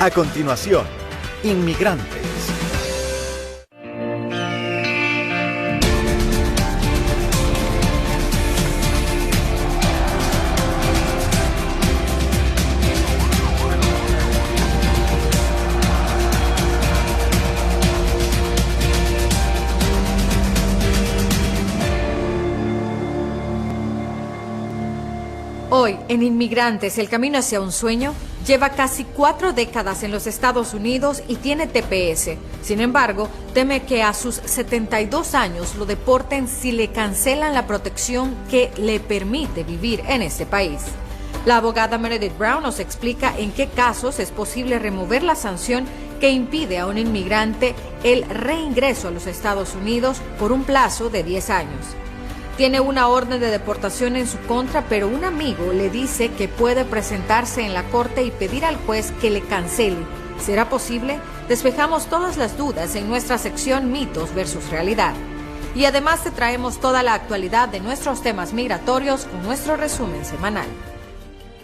A continuación, Inmigrantes. Hoy, en Inmigrantes, el camino hacia un sueño, lleva casi 4 décadas en los Estados Unidos y tiene TPS. Sin embargo, teme que a sus 72 años lo deporten si le cancelan la protección que le permite vivir en este país. La abogada Meredith Brown nos explica en qué casos es posible remover la sanción que impide a un inmigrante el reingreso a los Estados Unidos por un plazo de 10 años. Tiene una orden de deportación en su contra, pero un amigo le dice que puede presentarse en la corte y pedir al juez que le cancele. ¿Será posible? Despejamos todas las dudas en nuestra sección Mitos versus Realidad. Y además te traemos toda la actualidad de nuestros temas migratorios con nuestro resumen semanal.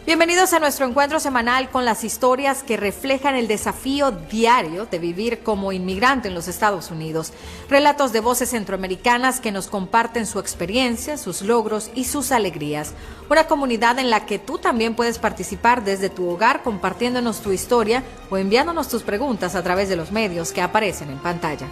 Bienvenidos a nuestro encuentro semanal con las historias que reflejan el desafío diario de vivir como inmigrante en los Estados Unidos. Relatos de voces centroamericanas que nos comparten su experiencia, sus logros y sus alegrías. Una comunidad en la que tú también puedes participar desde tu hogar compartiéndonos tu historia o enviándonos tus preguntas a través de los medios que aparecen en pantalla.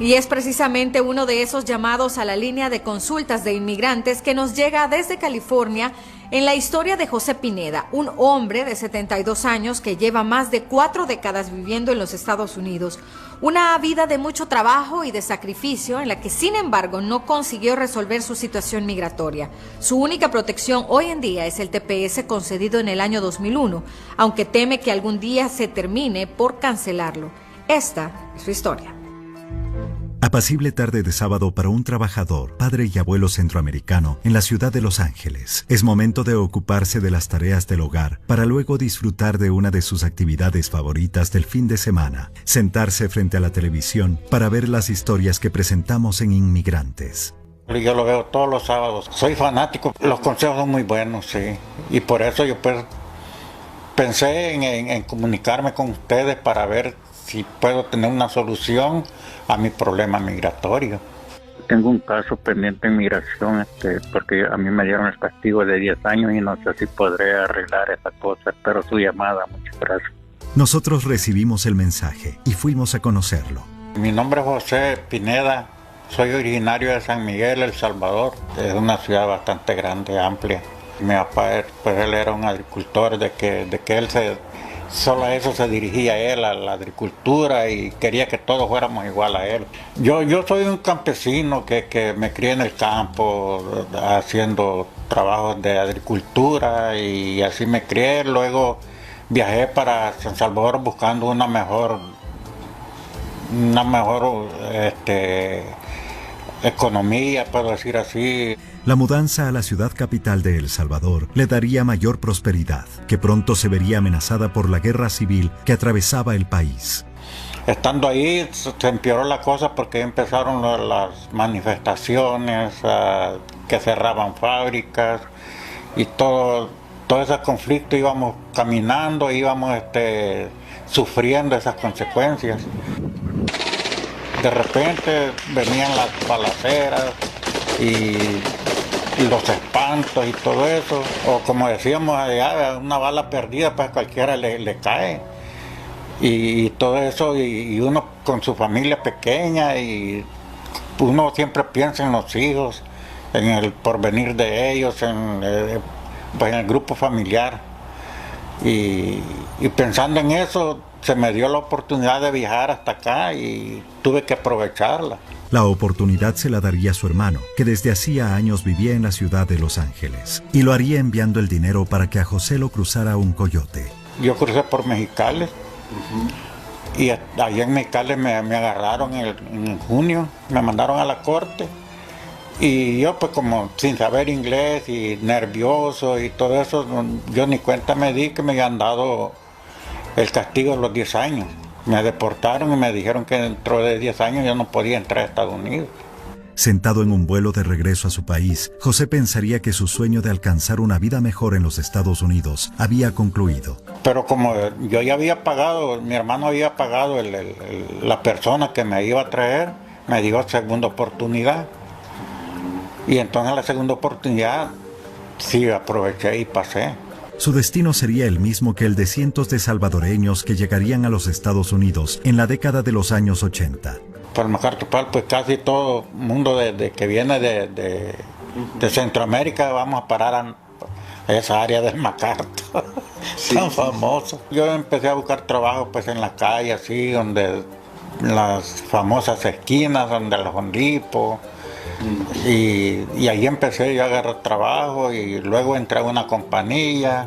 Y es precisamente uno de esos llamados a la línea de consultas de inmigrantes que nos llega desde California en la historia de José Pineda, un hombre de 72 años que lleva más de 4 décadas viviendo en los Estados Unidos. Una vida de mucho trabajo y de sacrificio en la que, sin embargo, no consiguió resolver su situación migratoria. Su única protección hoy en día es el TPS concedido en el año 2001, aunque teme que algún día se termine por cancelarlo. Esta es su historia. Apacible tarde de sábado para un trabajador, padre y abuelo centroamericano en la ciudad de Los Ángeles. Es momento de ocuparse de las tareas del hogar para luego disfrutar de una de sus actividades favoritas del fin de semana, sentarse frente a la televisión para ver las historias que presentamos en Inmigrantes. Yo lo veo todos los sábados. Soy fanático. Los consejos son muy buenos, sí. Y por eso yo pensé en comunicarme con ustedes para ver si puedo tener una solución a mi problema migratorio. Tengo un caso pendiente en migración, porque a mí me dieron el castigo de 10 años y no sé si podré arreglar esa cosa. Espero su llamada. Muchas gracias. Nosotros recibimos el mensaje y fuimos a conocerlo. Mi nombre es José Pineda. Soy originario de San Miguel, El Salvador. Es una ciudad bastante grande, amplia. Mi papá, pues él era un agricultor, de que él solo a eso se dirigía él, a la agricultura, y quería que todos fuéramos igual a él. Yo soy un campesino que me crié en el campo haciendo trabajos de agricultura y así me crié. Luego viajé para San Salvador buscando una mejor economía, puedo decir así. La mudanza a la ciudad capital de El Salvador le daría mayor prosperidad, que pronto se vería amenazada por la guerra civil que atravesaba el país. Estando ahí se empeoró la cosa porque empezaron las manifestaciones, que cerraban fábricas y todo ese conflicto. Íbamos caminando, íbamos sufriendo esas consecuencias. De repente venían las balaceras y los espantos y todo eso, o como decíamos allá, una bala perdida pues cualquiera le cae, y todo eso, y uno con su familia pequeña, y uno siempre piensa en los hijos, en el porvenir de ellos, en el grupo familiar, y pensando en eso se me dio la oportunidad de viajar hasta acá y tuve que aprovecharla. La oportunidad se la daría a su hermano, que desde hacía años vivía en la ciudad de Los Ángeles, y lo haría enviando el dinero para que a José lo cruzara un coyote. Yo crucé por Mexicali, y allá en Mexicali me agarraron en junio, me mandaron a la corte, y yo pues como sin saber inglés y nervioso y todo eso, yo ni cuenta me di que me habían dado el castigo de los 10 años. Me deportaron y me dijeron que dentro de 10 años yo no podía entrar a Estados Unidos. Sentado en un vuelo de regreso a su país, José pensaría que su sueño de alcanzar una vida mejor en los Estados Unidos había concluido. Pero como yo ya había pagado, mi hermano había pagado la persona que me iba a traer, me dio segunda oportunidad. Y entonces la segunda oportunidad sí aproveché y pasé. Su destino sería el mismo que el de cientos de salvadoreños que llegarían a los Estados Unidos en la década de los años 80. Para MacArthur Park, pues casi todo el mundo que viene de Centroamérica vamos a parar a esa área del MacArthur, sí, tan famoso. Yo empecé a buscar trabajo pues en la calle, así, donde las famosas esquinas, donde los Hondipos, y ahí empecé yo a agarrar trabajo y luego entré a una compañía.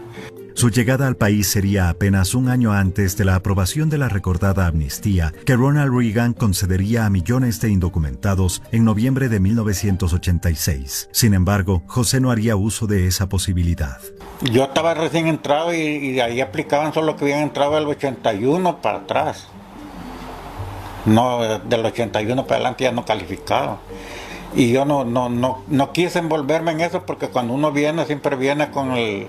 Su llegada al país sería apenas un año antes de la aprobación de la recordada amnistía que Ronald Reagan concedería a millones de indocumentados en noviembre de 1986. Sin embargo, José no haría uso de esa posibilidad. Yo estaba recién entrado y de ahí aplicaban solo que habían entrado del 81 para atrás. No, del 81 para adelante ya no calificaba. Y yo no quise envolverme en eso porque cuando uno viene, siempre viene con el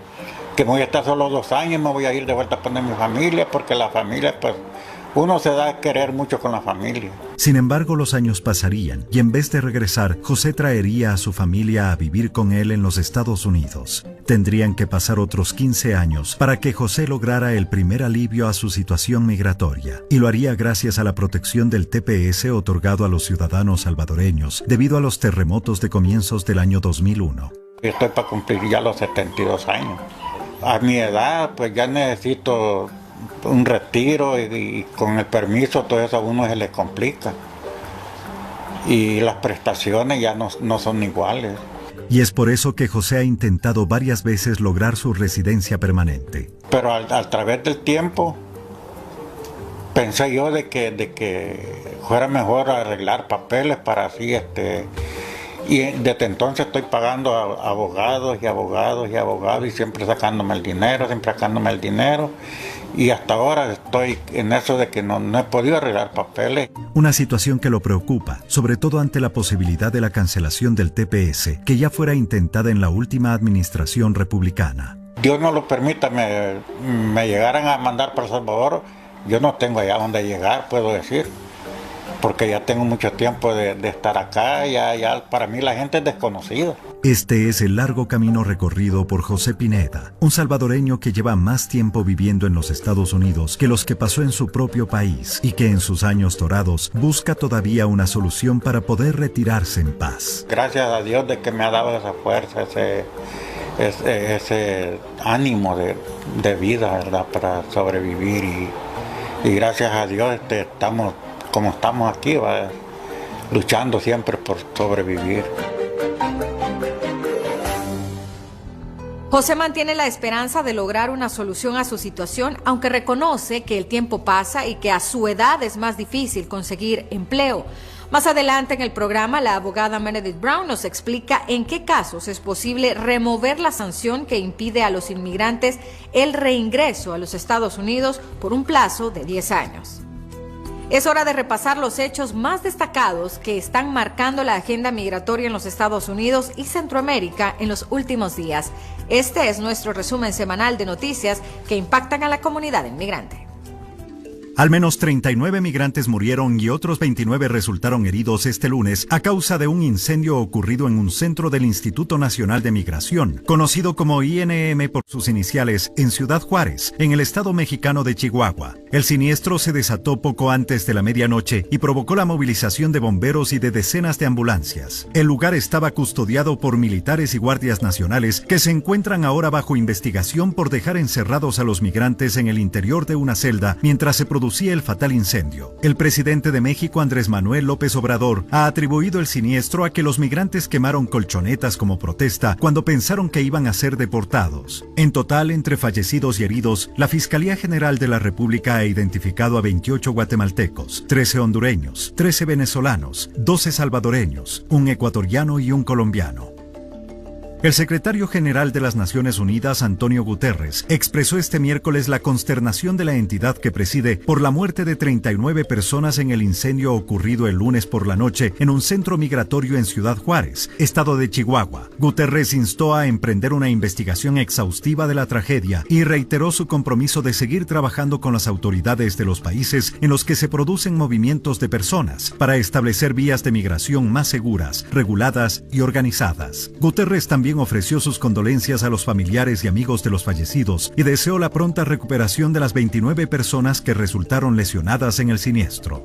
que me voy a estar solo 2 años, me voy a ir de vuelta a poner mi familia, porque la familia, pues, uno se da a querer mucho con la familia. Sin embargo, los años pasarían y en vez de regresar, José traería a su familia a vivir con él en los Estados Unidos. Tendrían que pasar otros 15 años para que José lograra el primer alivio a su situación migratoria, y lo haría gracias a la protección del TPS otorgado a los ciudadanos salvadoreños debido a los terremotos de comienzos del año 2001. Estoy para cumplir ya los 72 años. A mi edad, pues ya necesito un retiro y con el permiso todo eso a uno se le complica. Y las prestaciones ya no son iguales. Y es por eso que José ha intentado varias veces lograr su residencia permanente. Pero a través del tiempo pensé yo de que fuera mejor arreglar papeles para así y desde entonces estoy pagando a abogados y siempre sacándome el dinero, y hasta ahora estoy en eso de que no he podido arreglar papeles. Una situación que lo preocupa, sobre todo ante la posibilidad de la cancelación del TPS, que ya fuera intentada en la última administración republicana. Dios no lo permita, me llegaran a mandar para El Salvador, yo no tengo allá donde llegar, puedo decir. Porque ya tengo mucho tiempo de estar acá, ya para mí la gente es desconocida. Este es el largo camino recorrido por José Pineda, un salvadoreño que lleva más tiempo viviendo en los Estados Unidos que los que pasó en su propio país y que en sus años dorados busca todavía una solución para poder retirarse en paz. Gracias a Dios de que me ha dado esa fuerza, ese ánimo de vida, ¿verdad? Para sobrevivir y gracias a Dios estamos como estamos aquí, luchando siempre por sobrevivir. José mantiene la esperanza de lograr una solución a su situación, aunque reconoce que el tiempo pasa y que a su edad es más difícil conseguir empleo. Más adelante en el programa, la abogada Meredith Brown nos explica en qué casos es posible remover la sanción que impide a los inmigrantes el reingreso a los Estados Unidos por un plazo de 10 años. Es hora de repasar los hechos más destacados que están marcando la agenda migratoria en los Estados Unidos y Centroamérica en los últimos días. Este es nuestro resumen semanal de noticias que impactan a la comunidad inmigrante. Al menos 39 migrantes murieron y otros 29 resultaron heridos este lunes a causa de un incendio ocurrido en un centro del Instituto Nacional de Migración, conocido como INM por sus iniciales, en Ciudad Juárez, en el estado mexicano de Chihuahua. El siniestro se desató poco antes de la medianoche y provocó la movilización de bomberos y de decenas de ambulancias. El lugar estaba custodiado por militares y guardias nacionales que se encuentran ahora bajo investigación por dejar encerrados a los migrantes en el interior de una celda mientras se producía el fatal incendio. El presidente de México, Andrés Manuel López Obrador, ha atribuido el siniestro a que los migrantes quemaron colchonetas como protesta cuando pensaron que iban a ser deportados. En total, entre fallecidos y heridos, la Fiscalía General de la República ha identificado a 28 guatemaltecos, 13 hondureños, 13 venezolanos, 12 salvadoreños, un ecuatoriano y un colombiano. El secretario general de las Naciones Unidas, Antonio Guterres, expresó este miércoles la consternación de la entidad que preside por la muerte de 39 personas en el incendio ocurrido el lunes por la noche en un centro migratorio en Ciudad Juárez, estado de Chihuahua. Guterres instó a emprender una investigación exhaustiva de la tragedia y reiteró su compromiso de seguir trabajando con las autoridades de los países en los que se producen movimientos de personas para establecer vías de migración más seguras, reguladas y organizadas. Guterres también ofreció sus condolencias a los familiares y amigos de los fallecidos y deseó la pronta recuperación de las 29 personas que resultaron lesionadas en el siniestro.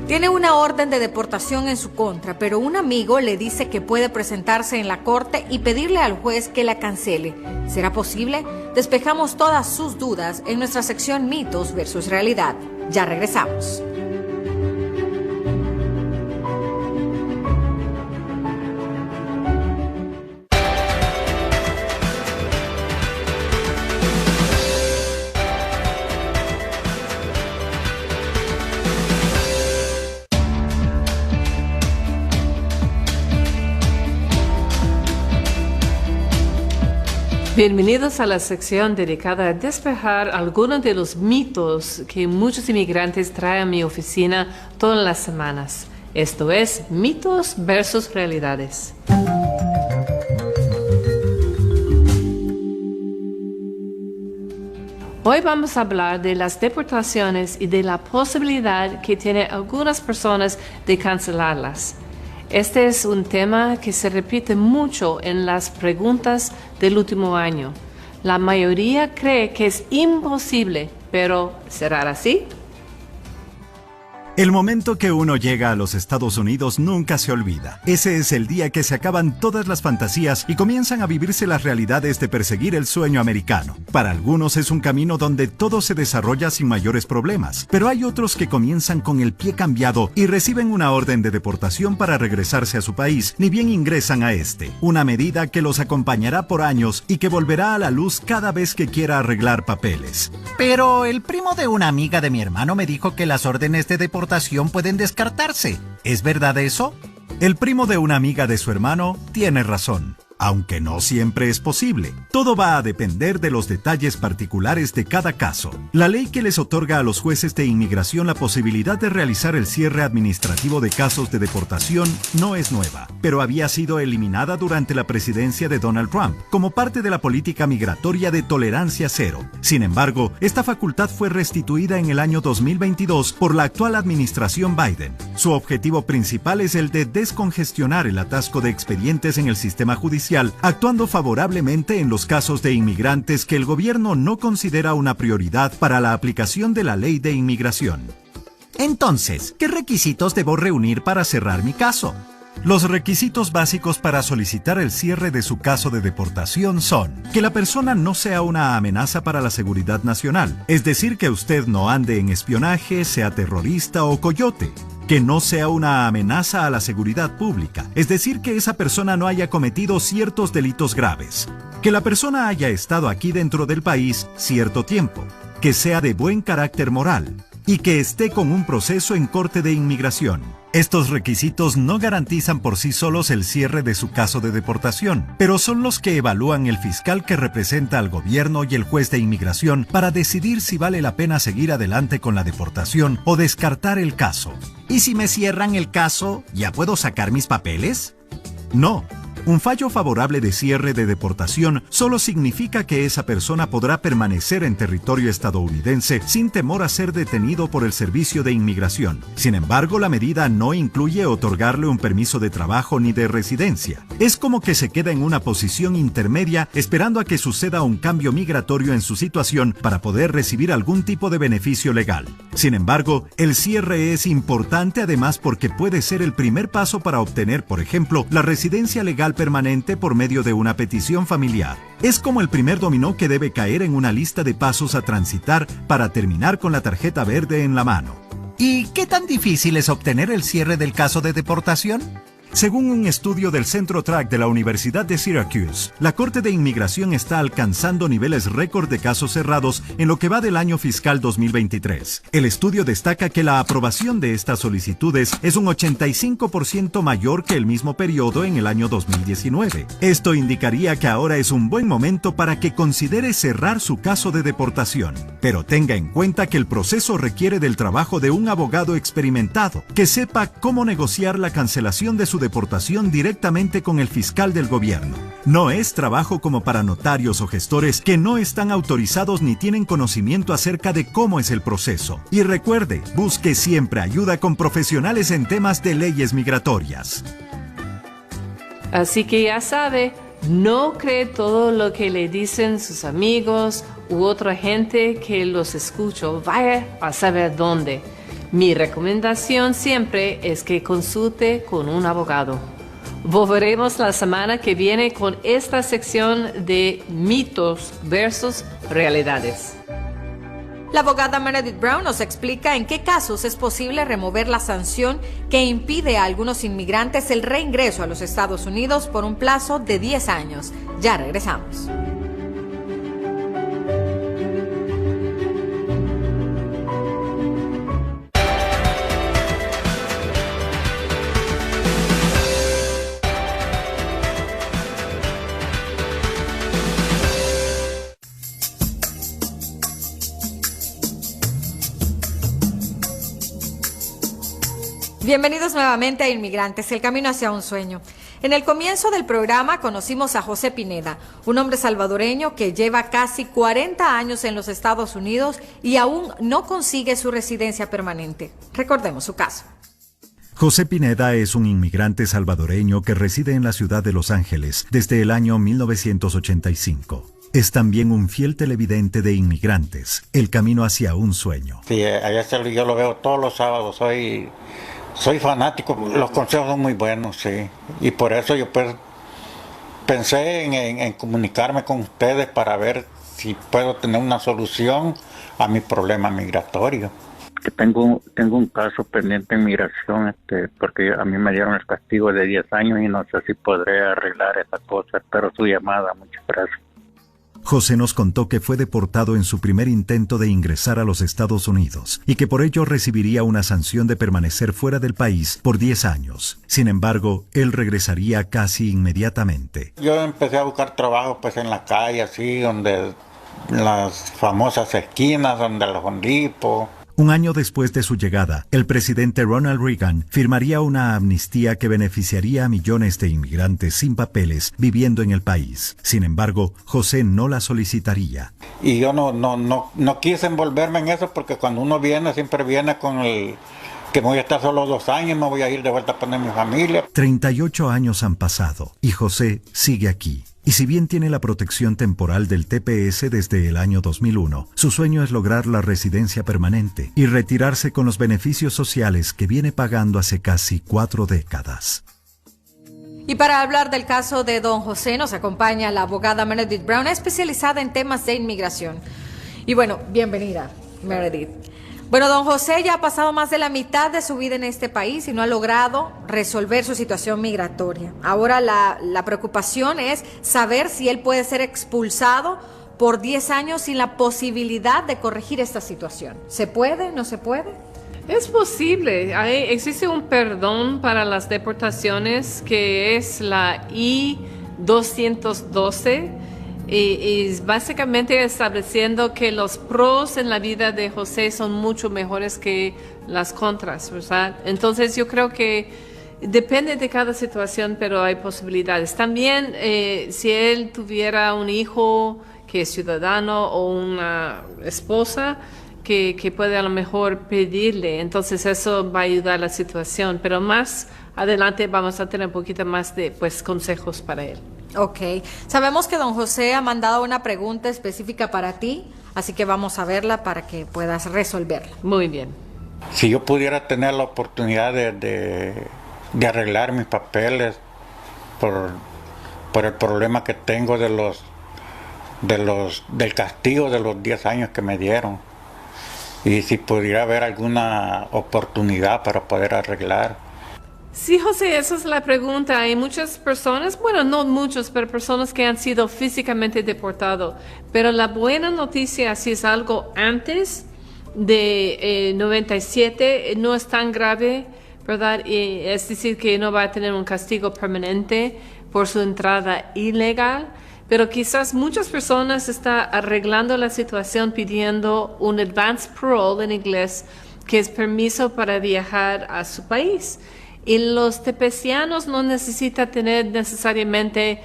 Tiene una orden de deportación en su contra, pero un amigo le dice que puede presentarse en la corte y pedirle al juez que la cancele. ¿Será posible? Despejamos todas sus dudas en nuestra sección Mitos versus Realidad. Ya regresamos. Bienvenidos a la sección dedicada a despejar algunos de los mitos que muchos inmigrantes traen a mi oficina todas las semanas. Esto es Mitos versus Realidades. Hoy vamos a hablar de las deportaciones y de la posibilidad que tienen algunas personas de cancelarlas. Este es un tema que se repite mucho en las preguntas del último año. La mayoría cree que es imposible, pero ¿será así? El momento que uno llega a los Estados Unidos nunca se olvida. Ese es el día que se acaban todas las fantasías y comienzan a vivirse las realidades de perseguir el sueño americano. Para algunos es un camino donde todo se desarrolla sin mayores problemas, pero hay otros que comienzan con el pie cambiado y reciben una orden de deportación para regresarse a su país, ni bien ingresan a este. Una medida que los acompañará por años y que volverá a la luz cada vez que quiera arreglar papeles. Pero el primo de una amiga de mi hermano me dijo que las órdenes de deportación pueden descartarse. ¿Es verdad eso? El primo de una amiga de su hermano tiene razón. Aunque no siempre es posible. Todo va a depender de los detalles particulares de cada caso. La ley que les otorga a los jueces de inmigración la posibilidad de realizar el cierre administrativo de casos de deportación no es nueva, pero había sido eliminada durante la presidencia de Donald Trump, como parte de la política migratoria de tolerancia cero. Sin embargo, esta facultad fue restituida en el año 2022 por la actual administración Biden. Su objetivo principal es el de descongestionar el atasco de expedientes en el sistema judicial, actuando favorablemente en los casos de inmigrantes que el gobierno no considera una prioridad para la aplicación de la ley de inmigración. Entonces, ¿qué requisitos debo reunir para cerrar mi caso? Los requisitos básicos para solicitar el cierre de su caso de deportación son que la persona no sea una amenaza para la seguridad nacional, es decir, que usted no ande en espionaje, sea terrorista o coyote. Que no sea una amenaza a la seguridad pública, es decir, que esa persona no haya cometido ciertos delitos graves. Que la persona haya estado aquí dentro del país cierto tiempo. Que sea de buen carácter moral. Y que esté con un proceso en corte de inmigración. Estos requisitos no garantizan por sí solos el cierre de su caso de deportación, pero son los que evalúan el fiscal que representa al gobierno y el juez de inmigración para decidir si vale la pena seguir adelante con la deportación o descartar el caso. ¿Y si me cierran el caso, ya puedo sacar mis papeles? No. Un fallo favorable de cierre de deportación solo significa que esa persona podrá permanecer en territorio estadounidense sin temor a ser detenido por el Servicio de Inmigración. Sin embargo, la medida no incluye otorgarle un permiso de trabajo ni de residencia. Es como que se queda en una posición intermedia esperando a que suceda un cambio migratorio en su situación para poder recibir algún tipo de beneficio legal. Sin embargo, el cierre es importante además porque puede ser el primer paso para obtener, por ejemplo, la residencia legal permanente por medio de una petición familiar. Es como el primer dominó que debe caer en una lista de pasos a transitar para terminar con la tarjeta verde en la mano. ¿Y qué tan difícil es obtener el cierre del caso de deportación? Según un estudio del Centro Track de la Universidad de Syracuse, la Corte de Inmigración está alcanzando niveles récord de casos cerrados en lo que va del año fiscal 2023. El estudio destaca que la aprobación de estas solicitudes es un 85% mayor que el mismo periodo en el año 2019. Esto indicaría que ahora es un buen momento para que considere cerrar su caso de deportación. Pero tenga en cuenta que el proceso requiere del trabajo de un abogado experimentado, que sepa cómo negociar la cancelación de su deportación directamente con el fiscal del gobierno. No es trabajo como para notarios o gestores que no están autorizados ni tienen conocimiento acerca de cómo es el proceso. Y recuerde, busque siempre ayuda con profesionales en temas de leyes migratorias. Así que ya sabe, no cree todo lo que le dicen sus amigos u otra gente que los escucho. Vaya a saber dónde. Mi recomendación siempre es que consulte con un abogado. Volveremos la semana que viene con esta sección de mitos versus realidades. La abogada Meredith Brown nos explica en qué casos es posible remover la sanción que impide a algunos inmigrantes el reingreso a los Estados Unidos por un plazo de 10 años. Ya regresamos. Bienvenidos nuevamente a Inmigrantes, el camino hacia un sueño. En el comienzo del programa conocimos a José Pineda, un hombre salvadoreño que lleva casi 40 años en los Estados Unidos y aún no consigue su residencia permanente. Recordemos su caso. José Pineda es un inmigrante salvadoreño que reside en la ciudad de Los Ángeles desde el año 1985. Es también un fiel televidente de Inmigrantes, el camino hacia un sueño. Sí, yo lo veo todos los sábados, soy fanático, los consejos son muy buenos, sí. Y por eso yo pues pensé en comunicarme con ustedes para ver si puedo tener una solución a mi problema migratorio. Que tengo un caso pendiente en migración, porque a mí me dieron el castigo de 10 años y no sé si podré arreglar esa cosa. Espero su llamada, muchas gracias. José nos contó que fue deportado en su primer intento de ingresar a los Estados Unidos y que por ello recibiría una sanción de permanecer fuera del país por 10 años. Sin embargo, él regresaría casi inmediatamente. Yo empecé a buscar trabajo pues en la calle, así, donde las famosas esquinas, donde los Home Depot. Un año después de su llegada, el presidente Ronald Reagan firmaría una amnistía que beneficiaría a millones de inmigrantes sin papeles viviendo en el país. Sin embargo, José no la solicitaría. Y yo no quise envolverme en eso porque cuando uno viene, siempre viene con el que me voy a estar solo 2 años, me voy a ir de vuelta a poner mi familia. 38 años han pasado y José sigue aquí. Y si bien tiene la protección temporal del TPS desde el año 2001, su sueño es lograr la residencia permanente y retirarse con los beneficios sociales que viene pagando hace casi 4 décadas. Y para hablar del caso de don José nos acompaña la abogada Meredith Brown, especializada en temas de inmigración. Y bueno, bienvenida, Meredith. Bueno, don José ya ha pasado más de la mitad de su vida en este país y no ha logrado resolver su situación migratoria. Ahora la preocupación es saber si él puede ser expulsado por 10 años sin la posibilidad de corregir esta situación. ¿Se puede? ¿No se puede? Es posible. Existe un perdón para las deportaciones que es la I-212. Y básicamente estableciendo que los pros en la vida de José son mucho mejores que las contras, ¿verdad? Entonces yo creo que depende de cada situación, pero hay posibilidades. También si él tuviera un hijo que es ciudadano o una esposa que puede a lo mejor pedirle, entonces eso va a ayudar a la situación. Pero más adelante vamos a tener un poquito más de consejos para él. Ok. Sabemos que don José ha mandado una pregunta específica para ti, así que vamos a verla para que puedas resolverla. Muy bien. Si yo pudiera tener la oportunidad de arreglar mis papeles por el problema que tengo del castigo de los 10 años que me dieron, y si pudiera haber alguna oportunidad para poder arreglar. Sí, José, esa es la pregunta. Hay muchas personas, bueno, no muchos, pero personas que han sido físicamente deportados. Pero la buena noticia, si es algo antes de 97, no es tan grave, ¿verdad? Es decir, que no va a tener un castigo permanente por su entrada ilegal. Pero quizás muchas personas están arreglando la situación pidiendo un advance parole en inglés, que es permiso para viajar a su país. Y los tepecianos no necesitan tener necesariamente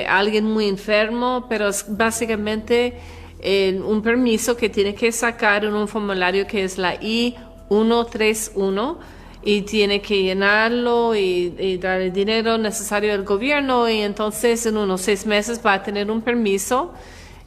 alguien muy enfermo, pero es básicamente un permiso que tiene que sacar en un formulario que es la I-131 y tiene que llenarlo y dar el dinero necesario al gobierno y entonces en unos 6 meses va a tener un permiso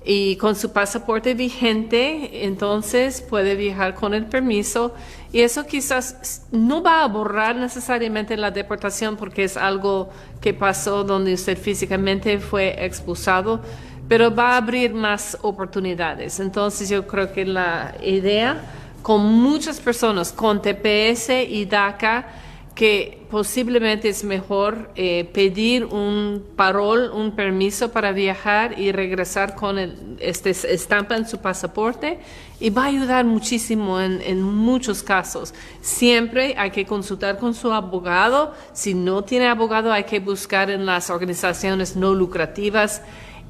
y con su pasaporte vigente, entonces puede viajar con el permiso y eso quizás no va a borrar necesariamente la deportación porque es algo que pasó donde usted físicamente fue expulsado, pero va a abrir más oportunidades. Entonces yo creo que la idea con muchas personas con TPS y DACA que posiblemente es mejor pedir un parol, un permiso para viajar y regresar con estampa en su pasaporte y va a ayudar muchísimo en muchos casos. Siempre hay que consultar con su abogado. Si no tiene abogado, hay que buscar en las organizaciones no lucrativas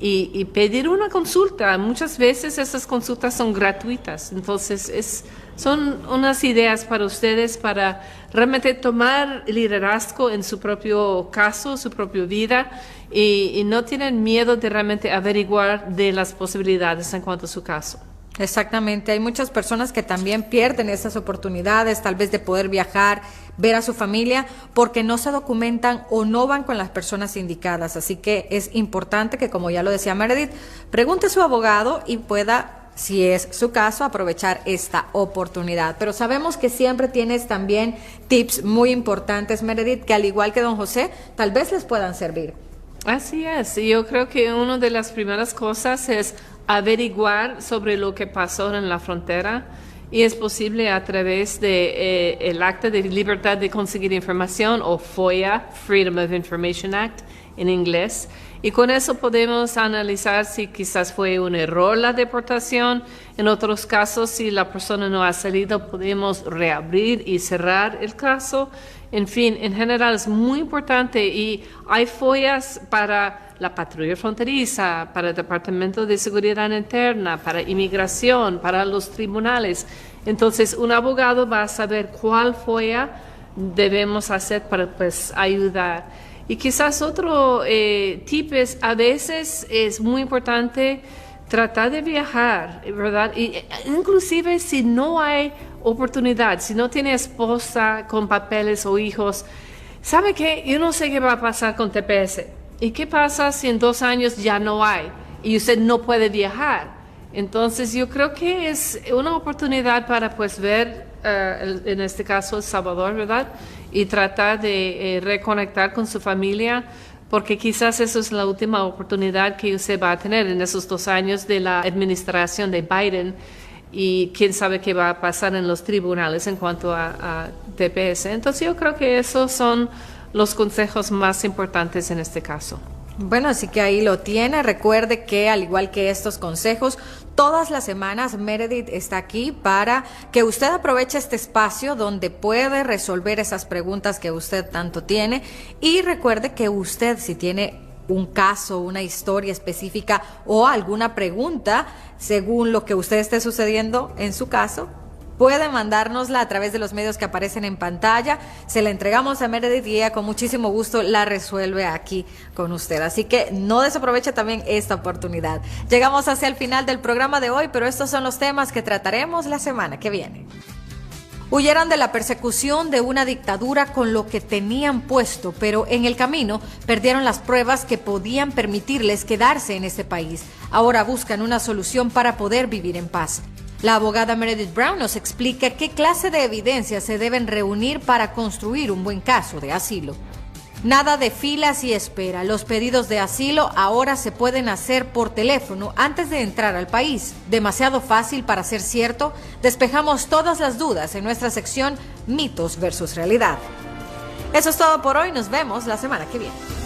y pedir una consulta. Muchas veces esas consultas son gratuitas. Entonces son unas ideas para ustedes para realmente tomar liderazgo en su propio caso, su propia vida y no tienen miedo de realmente averiguar de las posibilidades en cuanto a su caso. Exactamente, hay muchas personas que también pierden esas oportunidades, tal vez de poder viajar, ver a su familia, porque no se documentan o no van con las personas indicadas. Así que es importante que, como ya lo decía Meredith, pregunte a su abogado y pueda, si es su caso, aprovechar esta oportunidad. Pero sabemos que siempre tienes también tips muy importantes, Meredith, que al igual que don José, tal vez les puedan servir. Así es, y yo creo que una de las primeras cosas es averiguar sobre lo que pasó en la frontera y es posible a través de el Acta de Libertad de Conseguir Información o FOIA, Freedom of Information Act en inglés. Y con eso podemos analizar si quizás fue un error la deportación. En otros casos, si la persona no ha salido, podemos reabrir y cerrar el caso. En fin, en general es muy importante y hay FOIAs para la patrulla fronteriza, para el Departamento de Seguridad Interna, para inmigración, para los tribunales. Entonces, un abogado va a saber cuál FOIA debemos hacer para ayudar. Y quizás otro tip es, a veces es muy importante tratar de viajar, ¿verdad? Y inclusive si no hay oportunidad, si no tiene esposa con papeles o hijos, ¿sabe qué? Yo no sé qué va a pasar con TPS. ¿Y qué pasa si en 2 años ya no hay y usted no puede viajar? Entonces yo creo que es una oportunidad para ver, en este caso El Salvador, ¿verdad? Y tratar de reconectar con su familia, porque quizás eso es la última oportunidad que usted va a tener en esos 2 años de la administración de Biden y quién sabe qué va a pasar en los tribunales en cuanto a TPS. Entonces yo creo que esos son los consejos más importantes en este caso. Bueno, así que ahí lo tiene. Recuerde que al igual que estos consejos, todas las semanas Meredith está aquí para que usted aproveche este espacio donde puede resolver esas preguntas que usted tanto tiene. Y recuerde que usted, si tiene un caso, una historia específica o alguna pregunta según lo que usted esté sucediendo en su caso, puede mandárnosla a través de los medios que aparecen en pantalla. Se la entregamos a Meredith y ella con muchísimo gusto la resuelve aquí con usted. Así que no desaproveche también esta oportunidad. Llegamos hacia el final del programa de hoy, pero estos son los temas que trataremos la semana que viene. Huyeron de la persecución de una dictadura con lo que tenían puesto, pero en el camino perdieron las pruebas que podían permitirles quedarse en este país. Ahora buscan una solución para poder vivir en paz. La abogada Meredith Brown nos explica qué clase de evidencias se deben reunir para construir un buen caso de asilo. Nada de filas y espera. Los pedidos de asilo ahora se pueden hacer por teléfono antes de entrar al país. Demasiado fácil para ser cierto. Despejamos todas las dudas en nuestra sección Mitos versus Realidad. Eso es todo por hoy. Nos vemos la semana que viene.